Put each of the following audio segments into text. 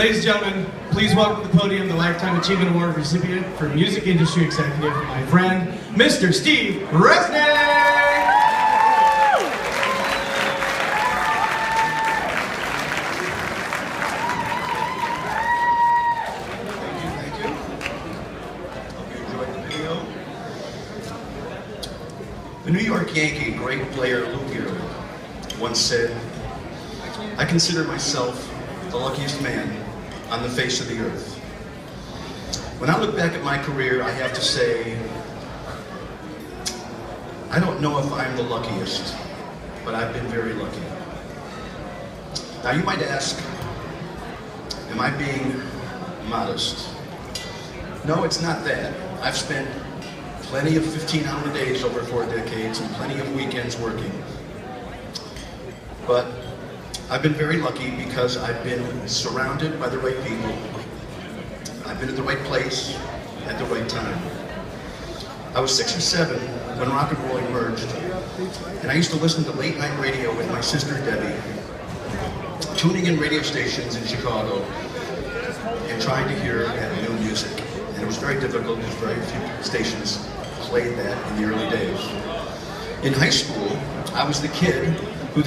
Ladies and gentlemen, please welcome to the podium the Lifetime Achievement Award recipient for Music Industry Executive, my friend, Mr. Steve Resnik! The New York Yankee great player Lou Gehrig once said, "I consider myself the luckiest man on the face of the earth." When I look back at my career, I have to say, I don't know if I'm the luckiest, but I've been very lucky. Now you might ask, am I being modest? No, it's not that. I've spent plenty of 15-hour days over 4 decades and plenty of weekends working. But I've been very lucky because I've been surrounded by the right people. I've been at the right place at the right time. I was 6 or 7 when rock and roll emerged, and I used to listen to late night radio with my sister Debbie, tuning in radio stations in Chicago and trying to hear that new music. And it was very difficult because very few stations played that in the early days. In high school, I was the kid who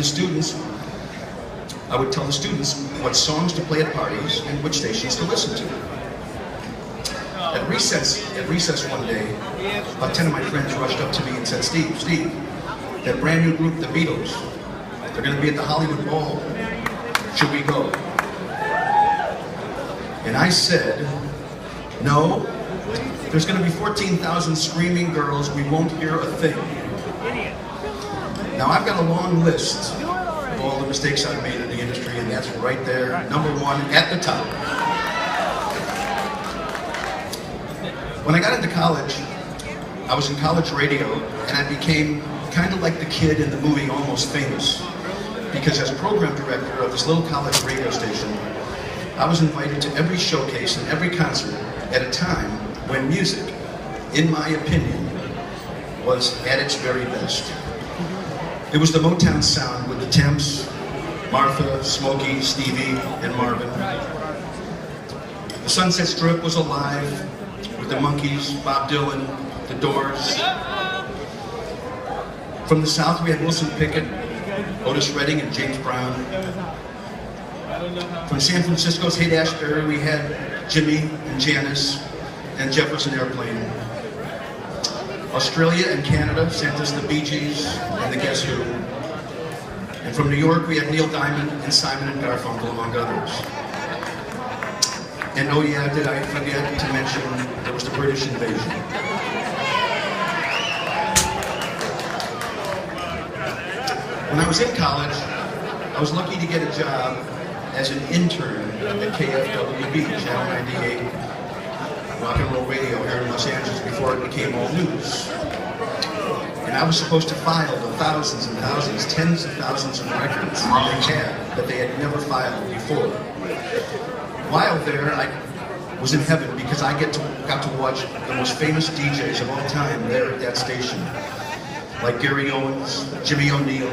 I would tell the students what songs to play at parties and which stations to listen to. At recess one day, about 10 of my friends rushed up to me and said, Steve, that brand new group, the Beatles, they're going to be at the Hollywood Bowl. Should we go? And I said, no, there's going to be 14,000 screaming girls. We won't hear a thing. Now, I've got a long list of all the mistakes I've made in the industry, and that's right there, #1 at the top. When I got into college, I was in college radio, and I became kind of like the kid in the movie Almost Famous, because as program director of this little college radio station, I was invited to every showcase and every concert at a time when music, in my opinion, was at its very best. It was the Motown sound with the Temps, Martha, Smokey, Stevie, and Marvin. The Sunset Strip was alive with the Monkees, Bob Dylan, the Doors. From the South, we had Wilson Pickett, Otis Redding, and James Brown. From San Francisco's Haight-Ashbury, we had Jimmy and Janis and Jefferson Airplane. Australia and Canada sent us the Bee Gees and the Guess Who. And from New York, we had Neil Diamond and Simon and Garfunkel, among others. And oh yeah, did I forget to mention there was the British invasion. When I was in college, I was lucky to get a job as an intern at KFWB, Channel 98, rock and roll radio here in Los Angeles before it became all news. And I was supposed to file the thousands and thousands, tens of thousands of records that they had never filed before. While there, I was in heaven because I got to watch the most famous DJs of all time there at that station, like Gary Owens, Jimmy O'Neill,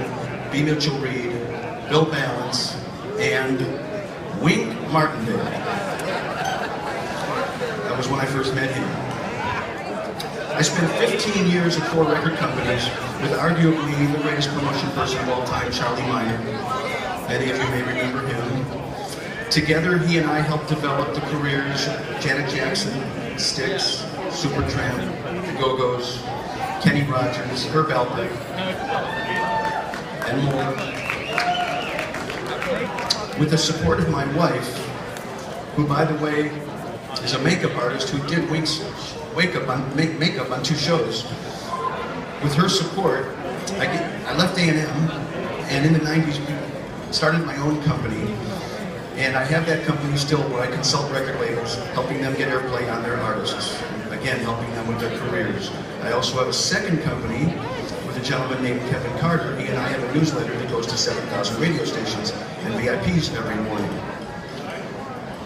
B. Mitchell Reed, Bill Balance, and Wink Martindale. That was when I first met him. I spent 15 years at 4 record companies with arguably the greatest promotion person of all time, Charlie Minor. Many of you may remember him. Together, he and I helped develop the careers of Janet Jackson, Styx, Supertramp, the Go-Go's, Kenny Rogers, Herb Alpert, and more. With the support of my wife, who, by the way, is a makeup artist who did makeup on 2 shows. With her support, I left A&M, and in the 90s, started my own company. And I have that company still where I consult record labels, helping them get airplay on their artists. Again, helping them with their careers. I also have a second company with a gentleman named Kevin Carter. He and I have a newsletter that goes to 7,000 radio stations and VIPs every morning.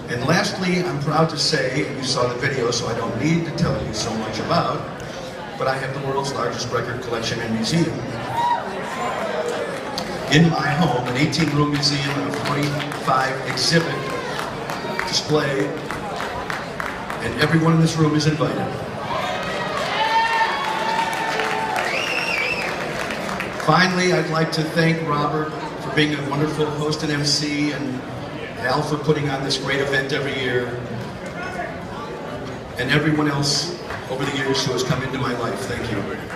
And lastly, I'm proud to say, and you saw the video, so I don't need to tell you so much about, but I have the world's largest record collection and museum. In my home, an 18-room museum and a 45 exhibit display, and everyone in this room is invited. Finally, I'd like to thank Robert for being a wonderful host and MC, and Al for putting on this great event every year, and everyone else over the years who has come into my life. Thank you.